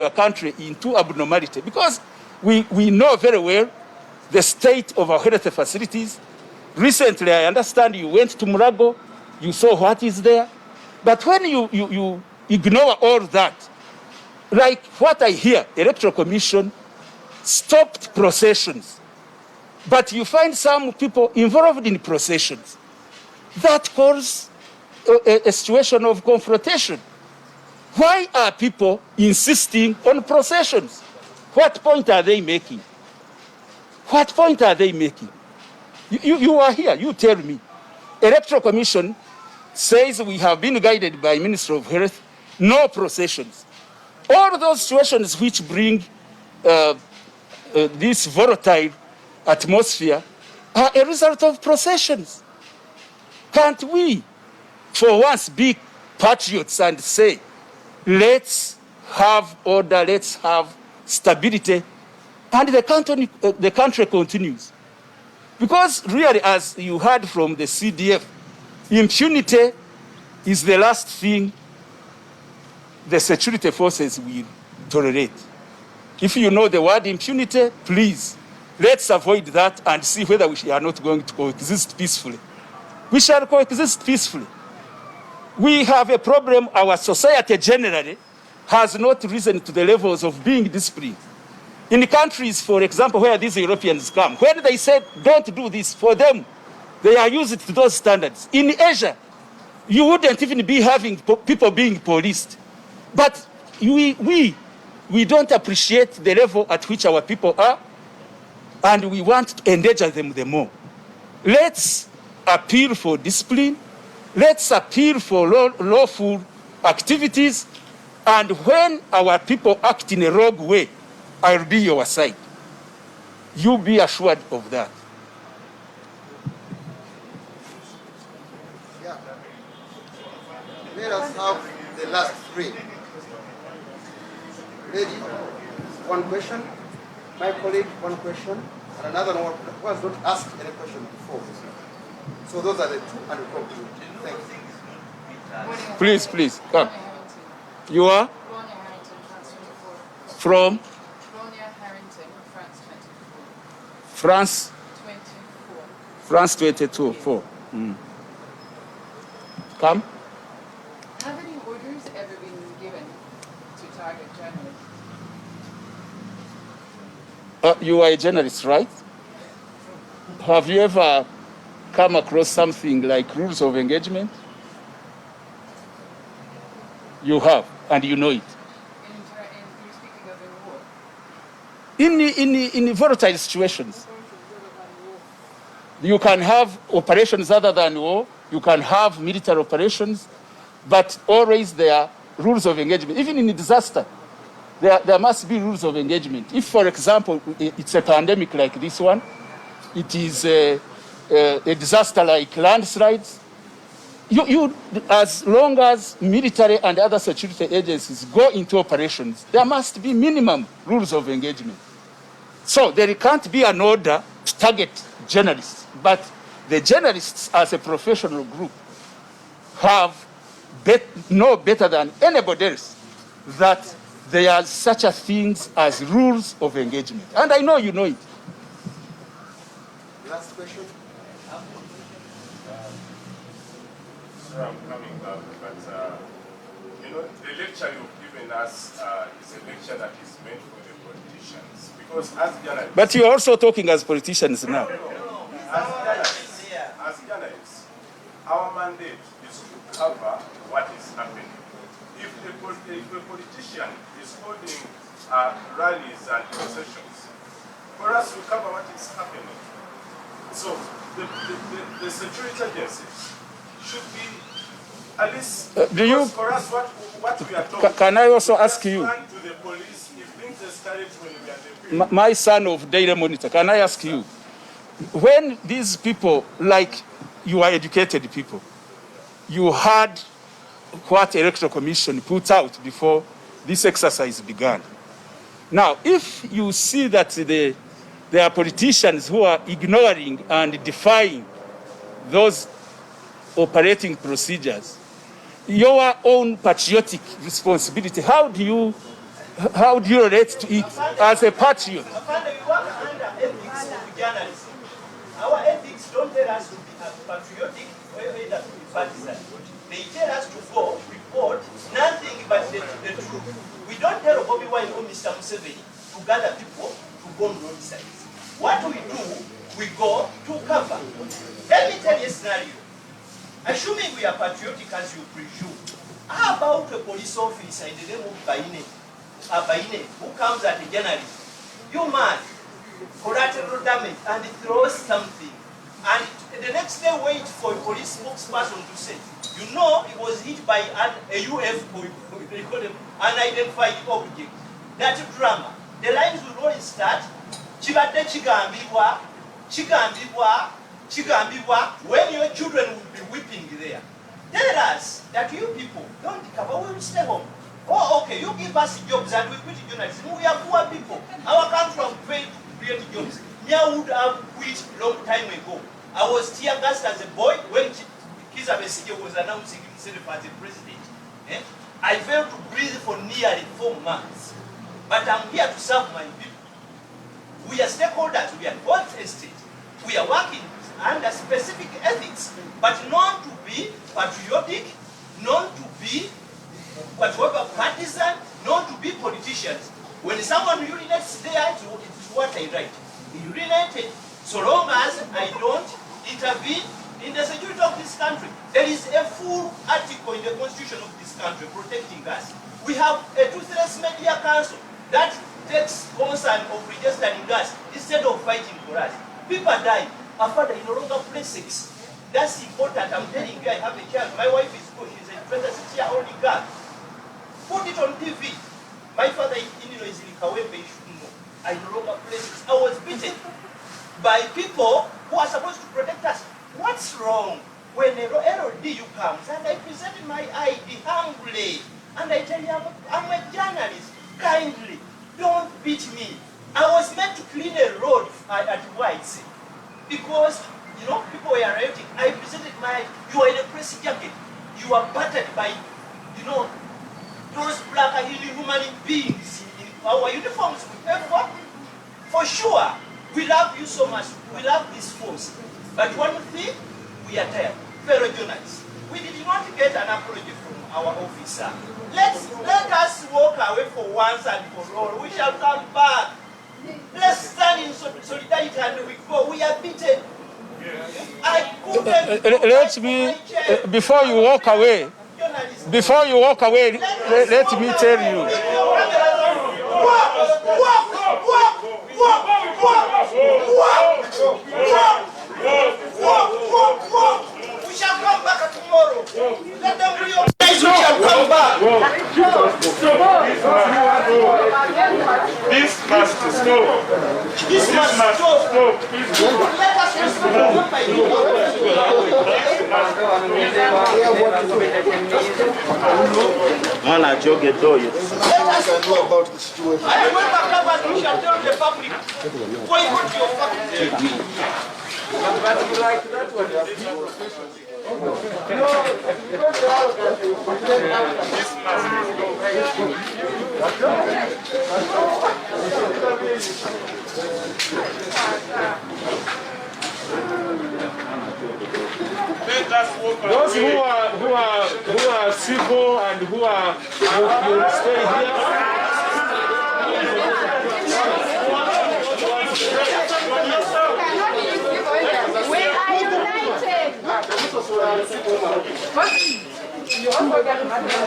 our country into abnormality, because we know very well the state of our health facilities. Recently, I understand you went to Murago, you saw what is there. But when you ignore all that, like what I hear, Electoral Commission stopped processions, but you find some people involved in processions. That causes a situation of confrontation. Why are people insisting on processions? What point are they making? What point are they making? You are here, you tell me. Electoral Commission says we have been guided by Ministry of Health, no processions. All those situations which bring this volatile atmosphere are a result of processions. Can't we, for once, be patriots and say, let's have order, let's have stability, and the country continues? Because really, as you heard from the CDF, impunity is the last thing the security forces will tolerate. If you know the word impunity, please, let's avoid that and see whether we are not going to coexist peacefully. We shall coexist peacefully. We have a problem. Our society generally has not risen to the levels of being disciplined. In countries, for example, where these Europeans come, when they said, don't do this, for them, they are used to those standards. In Asia, you wouldn't even be having people being policed. But we don't appreciate the level at which our people are, and we want to endanger them the more. Let's appeal for discipline. Let's appeal for lawful activities. And when our people act in a rogue way, I'll be your side. You be assured of that. Yeah. Let us have the last three. Ready? One question. My colleague, one question. And another one who has not asked any question before. So those are the two, and we conclude. Thank you. Please, come. You are? From? France 24. France 22. Mm. Come. Have any orders ever been given to target journalists? You are a journalist, right? Have you ever come across something like rules of engagement? You have, and you know it. You're speaking of In volatile situations. You can have operations other than war, you can have military operations, but always there are rules of engagement. Even in a disaster, there must be rules of engagement. If, for example, it's a pandemic like this one, it is a disaster like landslides, you, as long as military and other security agencies go into operations, there must be minimum rules of engagement. So there can't be an order to target journalists, but the journalists as a professional group know better than anybody else that there are such a things as rules of engagement. And I know you know it. Last question. Sir, I'm coming back, but the lecture you've given us is a lecture that is meant for the politicians. Because as journalists... But you're also talking as politicians now. As journalists, our mandate is to cover what is happening. If a politician is holding rallies and sessions, for us to cover what is happening. So the security agencies should be at least for us what we are told. Can I also ask you? To the police, if things escalate when we are the My son of Daily Monitor, can I ask you? When these people, like you are educated people, you heard what Electoral Commission put out before this exercise began. Now, if you see that there are politicians who are ignoring and defying those operating procedures, your own patriotic responsibility, how do you How do you relate to it as a patriot? Afande, we work under ethics of journalism. Our ethics don't tell us to be patriotic or either to be partisan. They tell us to go report nothing but the truth. We don't tell Bobby Wine or Mr. Museveni to gather people to bomb roadsides. What we do, we go to cover. Let me tell you a scenario. Assuming we are patriotic as you presume, how about a police officer in the name of Baine, who comes at a journalist? You man, collateral damage, and throws something. And the next day wait for a police spokesperson to say, you know it was hit by a UFO, unidentified object. That drama. The lines will only start, Chibate Chigambibwa, when your children will be weeping there. Tell us that you people don't cover, we will stay home. Oh, okay, you give us jobs and we quit journalism. We are poor people. Our country was paid to create jobs. Me, I would have quit long time ago. I was tear gassed as a boy when Kizza Besigye was announcing himself as a president. I failed to breathe for nearly 4 months. But I'm here to serve my people. We are stakeholders, we are both estate. We are working under specific ethics, but not to be patriotic, not to be whatever partisan, not to be politicians. When someone urinates there, it is what I write. He urinated. So long as I don't intervene in the security of this country, there is a full article in the constitution of this country protecting us. We have a Toothless Media Council that takes concern of registering us instead of fighting for us. People die. Our father is no longer play sex. That's important. I'm telling you, I have a child. My wife is good. She's a 26-year-old girl. Put it on TV. My father in Illinois is in Kawempe. You should know. I no longer play sex. I was beaten by people who are supposed to protect us. What's wrong when a LODU comes and I present my ID humbly and I tell you I'm a journalist, kindly, don't beat me. I was meant to clean a road at White's because, you know, people were rioting. I presented my, you are in a press jacket. You are battered by, you know, those black and human beings in our uniforms. Everyone, for sure, we love you so much. We love this force. But one thing, we are tired. Fellow journalists, we did not get an apology from our officer. Let us walk away for once and for all. We shall come back. Let's stand in solidarity and we go. We are beaten. I couldn't. Let me, before you walk away, let me tell you. We shall come back tomorrow. Let them realize we shall come back. This must stop. This must stop. Let us respond by About the situation. I remember that we shall tell the public. Why would you fucking Those who are civil and who will stay here. We are united.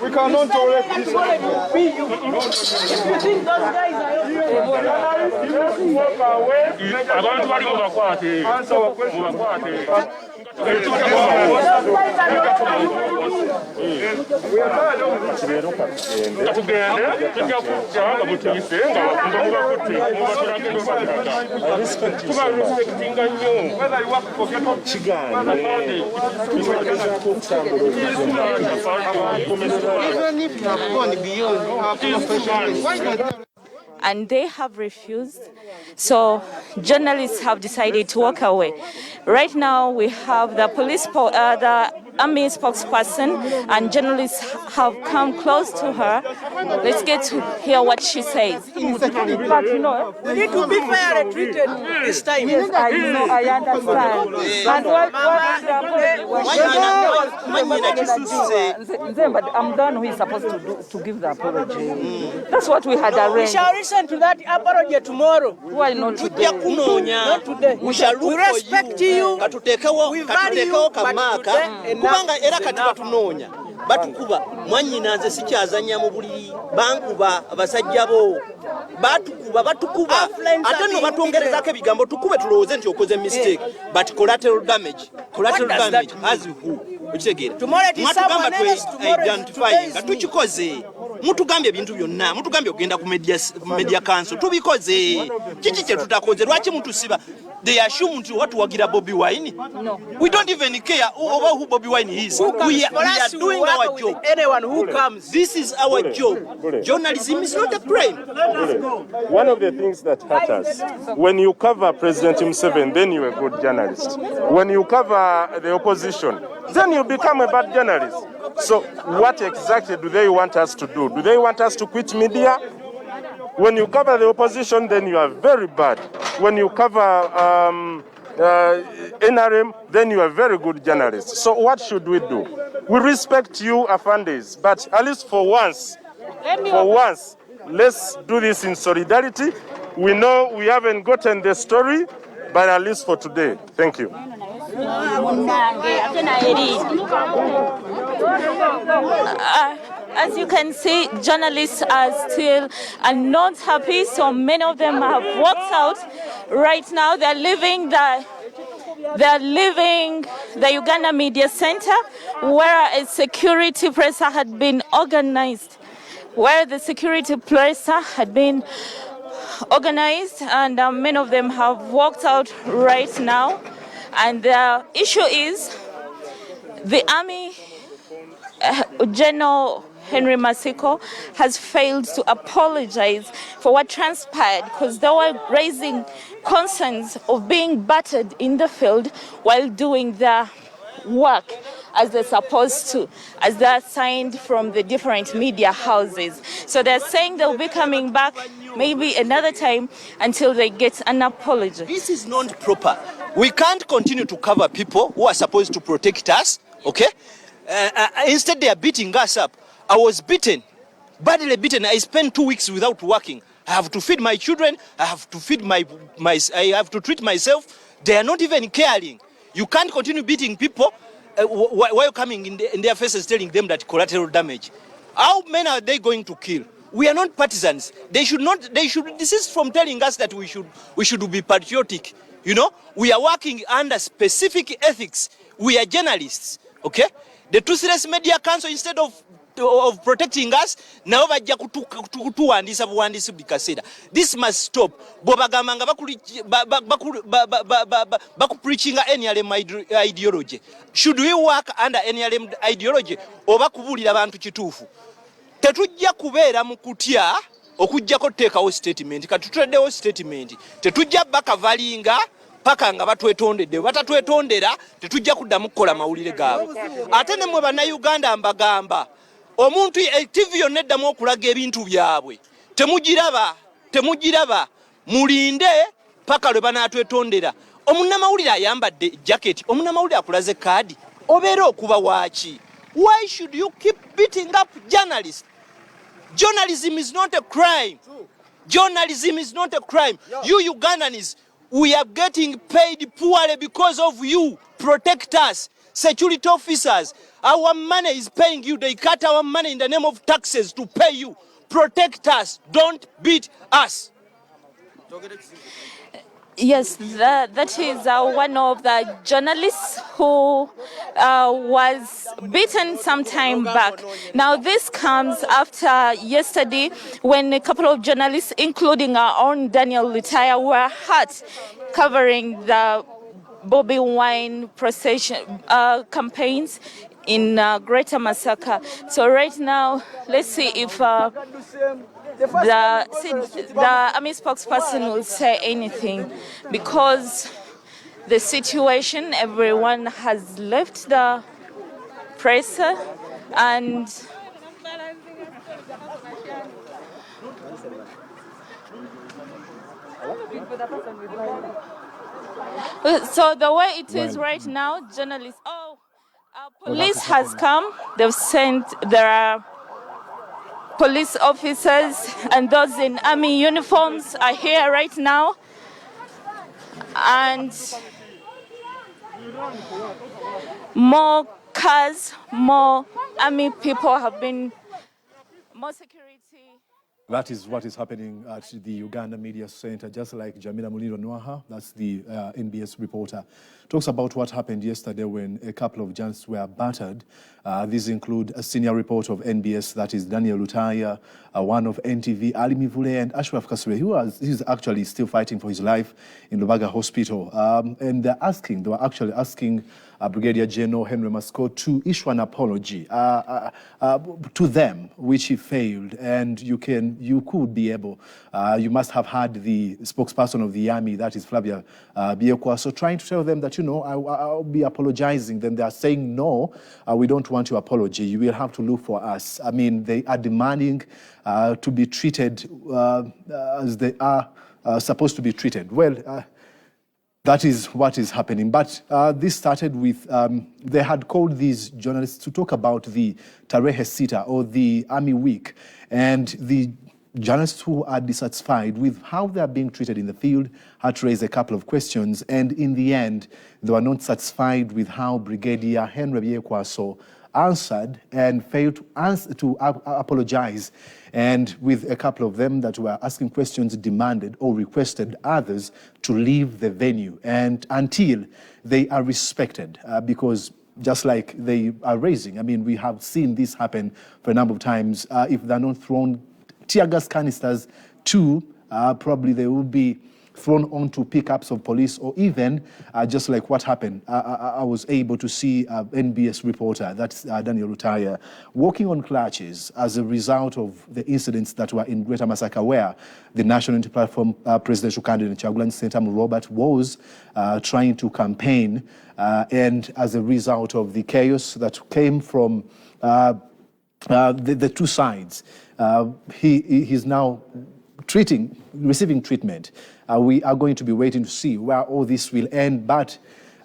We cannot tolerate this. You think those guys are Walk away. Answer our question. And they have refused. So journalists have decided to walk away. Right now we have the the army spokesperson, and journalists have come close to her. Let's get to hear what she says. But no, we need to be fairly treated this time. Yes, I know, I understand. And what but I'm the one who is supposed to give the apology. That's what we had arranged. We shall listen to that apology tomorrow. Why not today? Not today. We respect you. We value you. Kubanga era kati batunoonya batukuba mwanyina nze sikyazanya mu buliri bankuba abasajja bo batukuba ate no batongerezako ebigambo tukube tulowooze nti okoze mistake but collateral damage as who okitegeera mwatugamba identifying nga tukikoze mutugambye ebintu byonna mutugambye okugenda ku media council tubikoze kiki kye tutakoze lwaki mutusiba. They assume to what wagira Bobby Wine. No. We don't even care over who Bobby Wine is. We are doing our job. Anyone who comes. This is our job. Journalism is not a crime. One of the things that hurt us, when you cover President Museveni, then you're a good journalist. When you cover the opposition, then you become a bad journalist. So what exactly do they want us to do? Do they want us to quit media? When you cover the opposition, then you are very bad. When you cover NRM, then you are very good journalists. So what should we do? We respect you, Afandis, but at least for once, let's do this in solidarity. We know we haven't gotten the story, but at least for today. Thank you. As you can see, journalists are still not happy, so many of them have walked out. Right now, they're leaving the Uganda Media Center, where a security presser had been organized. And many of them have walked out right now. And the issue is the army, General Henry Masiko, has failed to apologize for what transpired because they were raising concerns of being battered in the field while doing their work as they're supposed to, as they're signed from the different media houses. So they're saying they'll be coming back maybe another time until they get an apology. This is not proper. We can't continue to cover people who are supposed to protect us, okay? Instead they are beating us up. I was beaten, badly beaten. I spent 2 weeks without working. I have to feed my children. I have to feed I have to treat myself. They are not even caring. You can't continue beating people while coming in their faces telling them that collateral damage. How many are they going to kill? We are not partisans. They should desist from telling us that we should be patriotic. You know, we are working under specific ethics. We are journalists, okay? The Toothless Media Council, instead of protecting us, now bajja kutuwandiisa buwandiisi buli kaseera. This must stop. Bw'obagamba nga bakupreachinga NRM ideology. Should we work under NRM ideology oba kubuulira abantu kituufu? Tetujja kubeera mu kutya okujjako teekawo statement. Katutuddewo statement. Tetujja bakavalinga paka nga batwetondedde. Batatwetondera tetujja kuddamu kukola mawulire gaabwe. Ate ne mwe bannayuganda mbagamba omuntu TV yonna eddamu okulaga ebintu byabwe temugiraba mulinde paka lwe banaatwetondera. Omunnamawulire ayambadde jacket, omunnamawulire akulaze kaadi, obeera okuba waaki? Why should you keep beating up journalists? Journalism is not a crime. Journalism is not a crime. You Ugandans, we are getting paid poorly because of you. Protect us. Security officers, our money is paying you. They cut our money in the name of taxes to pay you. Protect us. Don't beat us. Yes, that is one of the journalists who was beaten some time back. Now, this comes after yesterday when a couple of journalists, including our own Daniel Lutaya, were hurt covering the Bobby Wine procession campaigns in Greater Masaka. So right now, let's see if the army spokesperson will say anything, because the situation, everyone has left the press and so the way it is right now, journalists, police has come, they've sent, there are police officers and those in army uniforms are here right now, and more cars, more army people have been, more security. That is what is happening at the Uganda Media Center, just like Jamila Muliro Nwaha, that's the NBS reporter, talks about what happened yesterday when a couple of journalists were battered. These include a senior reporter of NBS, that is Daniel Lutaya, one of NTV, Ali Mivule, and Ashraf Kasure, he's actually still fighting for his life in Lubaga Hospital. And they were actually asking Brigadier General Henry Mascot to issue an apology to them, which he failed. And you could be able, you must have had the spokesperson of the army, that is Flavia Biekwa, so trying to tell them that, I'll be apologizing. Then they are saying, no, we don't want your apology. You will have to look for us. I mean, they are demanding to be treated as they are supposed to be treated. Well, that is what is happening. But this started with, they had called these journalists to talk about the Tarehe Sita, or the Army Week. And the journalists who are dissatisfied with how they are being treated in the field had to raise a couple of questions. And in the end, they were not satisfied with how Brigadier Henry Biekwaso answered and failed to apologize. And with a couple of them that were asking questions, demanded or requested others to leave the venue, and until they are respected, because just like they are raising, I mean, we have seen this happen for a number of times. If they're not thrown tear gas canisters too, probably they will be thrown onto pickups of police, or even just like what happened. I was able to see NBS reporter, that's Daniel Lutaya, walking on clutches as a result of the incidents that were in Greater Masaka, where the National Unity Platform presidential candidate Kyagulanyi Ssentamu Robert was trying to campaign, and as a result of the chaos that came from the two sides, he's now receiving treatment. We are going to be waiting to see where all this will end, but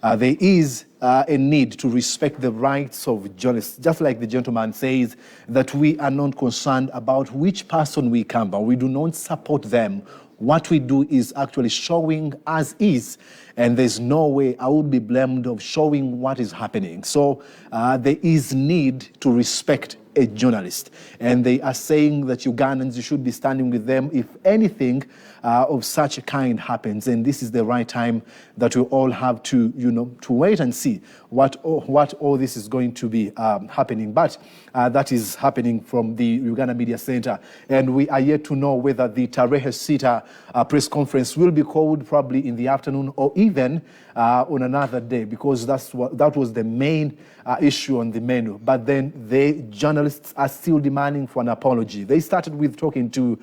there is a need to respect the rights of journalists. Just like the gentleman says, that we are not concerned about which person we come by. We do not support them. What we do is actually showing as is, and there's no way I would be blamed of showing what is happening. So there is need to respect a journalist, and they are saying that Ugandans should be standing with them if anything of such a kind happens. And this is the right time that we all have to, to wait and see what all this is going to be happening. But that is happening from the Uganda Media Center, and we are yet to know whether the Tarehe Sita press conference will be called probably in the afternoon or even on another day, because that was the main issue on the menu. But then the journalists are still demanding for an apology. They started with talking to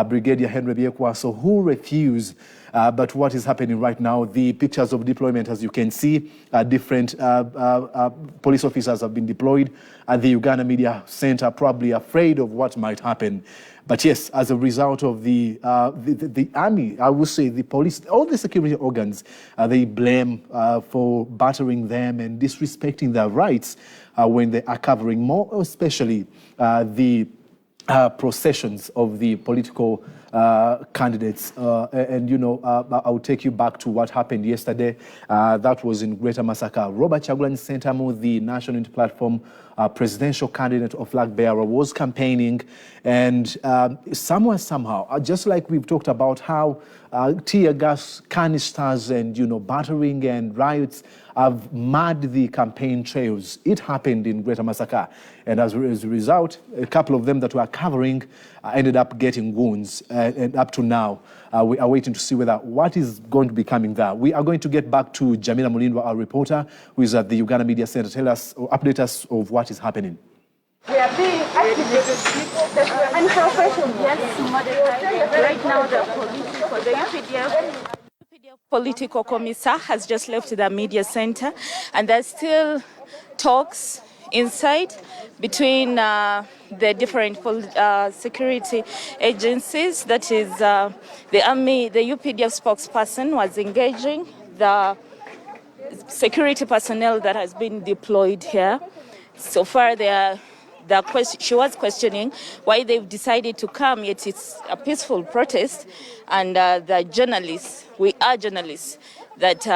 Brigadier Henry Biekwaso, who refused. But what is happening right now, the pictures of deployment, as you can see, different police officers have been deployed at the Uganda Media Center, probably afraid of what might happen. But yes, as a result of the army, I would say the police, all the security organs, they blame for battering them and disrespecting their rights when they are covering, more especially the processions of the political candidates. And, you know, I'll take you back to what happened yesterday. That was in Greater Masaka. Robert Kyagulanyi Ssentamu, the National Unity Platform presidential candidate of Flag Bearer, was campaigning. And somehow, just like we've talked about how tear gas canisters and, you know, battering and riots have marred the campaign trails. It happened in Greater Masaka. And as a result, a couple of them that were covering ended up getting wounds. And up to now, we are waiting to see what is going to be coming there. We are going to get back to Jamila Mulindwa, our reporter, who is at the Uganda Media Center. Tell us, or update us of what is happening. We are being activated and professional. Yes, right now the UPDF political commissar has just left the media center, and there's still talks inside between the different security agencies. That is, the army, the UPDF spokesperson was engaging the security personnel that has been deployed here. So far, she was questioning why they've decided to come, yet it's a peaceful protest. And the journalists, we are journalists, that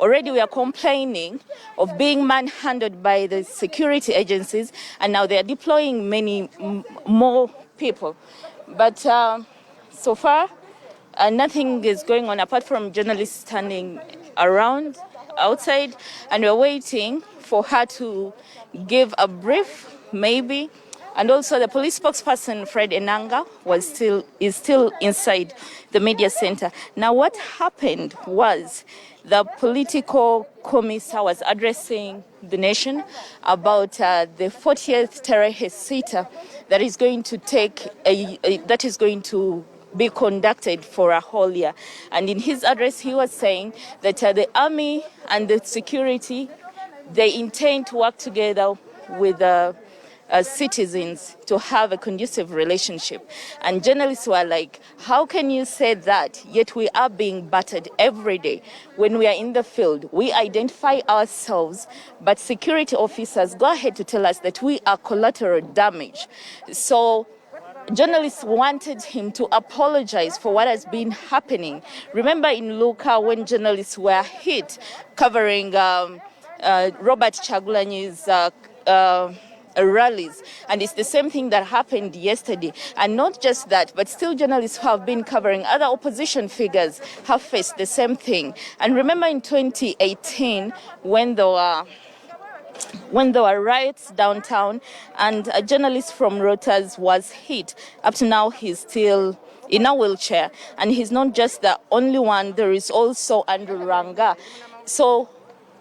already we are complaining of being manhandled by the security agencies, and now they are deploying many more people. But so far, nothing is going on apart from journalists standing around outside, and we're waiting for her to give a brief, maybe. And also the police spokesperson, Fred Enanga, is still inside the media center. Now, what happened was the political commissar was addressing the nation about the 40th Terehe Sita that is going to be conducted for a whole year. And in his address, he was saying that the army and the security, they intend to work together with citizens to have a conducive relationship. And journalists were like, how can you say that, yet we are being battered every day? When we are in the field, we identify ourselves, but security officers go ahead to tell us that we are collateral damage. So journalists wanted him to apologize for what has been happening. Remember in Luka, when journalists were hit covering Robert Kyagulanyi's rallies, and it's the same thing that happened yesterday. And not just that, but still journalists who have been covering other opposition figures have faced the same thing. And remember in 2018, when there were riots downtown, and a journalist from Reuters was hit. Up to now, he's still in a wheelchair, and he's not just the only one. There is also Andrew Ranga. So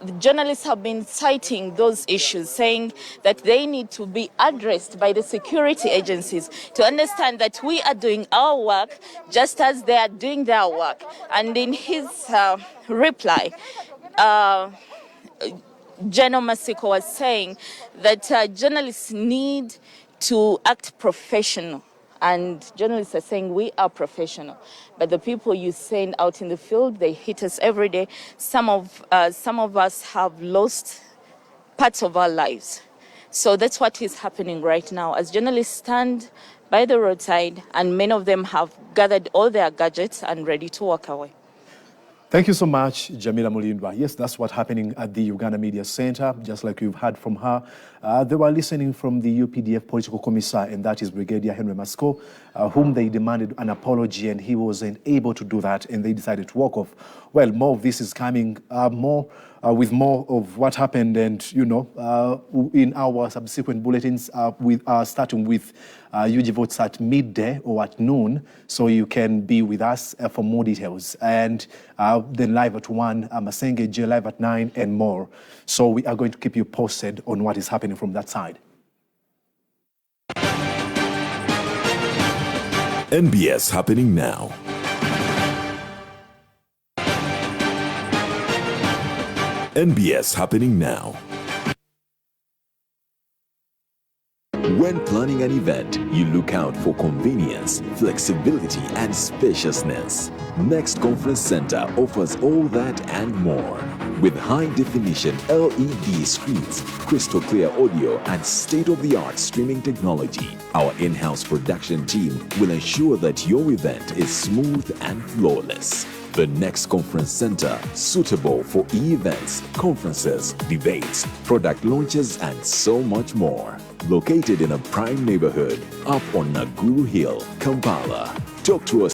the journalists have been citing those issues, saying that they need to be addressed by the security agencies to understand that we are doing our work just as they are doing their work. And in his reply, General Masiko was saying that journalists need to act professional. And journalists are saying we are professional, but the people you send out in the field, they hit us every day. Some of us have lost parts of our lives. So that's what is happening right now. As journalists stand by the roadside, and many of them have gathered all their gadgets and ready to walk away. Thank you so much, Jamila Mulindwa. Yes, that's what's happening at the Uganda Media Center, just like you've heard from her. They were listening from the UPDF political commissar, and that is Brigadier Henry Masiko, whom they demanded an apology, and he wasn't able to do that, and they decided to walk off. Well, more of this is coming, with more of what happened, and, you know, in our subsequent bulletins, starting with UG votes at midday or at noon, so you can be with us for more details. And then live at 1, Masenge J live at 9, and more. So we are going to keep you posted on what is happening from that side. NBS happening now. NBS happening now. When planning an event, you look out for convenience, flexibility, and spaciousness. Next Conference Center offers all that and more. With high-definition LED screens, crystal clear audio, and state-of-the-art streaming technology, our in-house production team will ensure that your event is smooth and flawless. The Next Conference Center, suitable for e-events, conferences, debates, product launches, and so much more. Located in a prime neighborhood, up on Naguru Hill, Kampala. Talk to us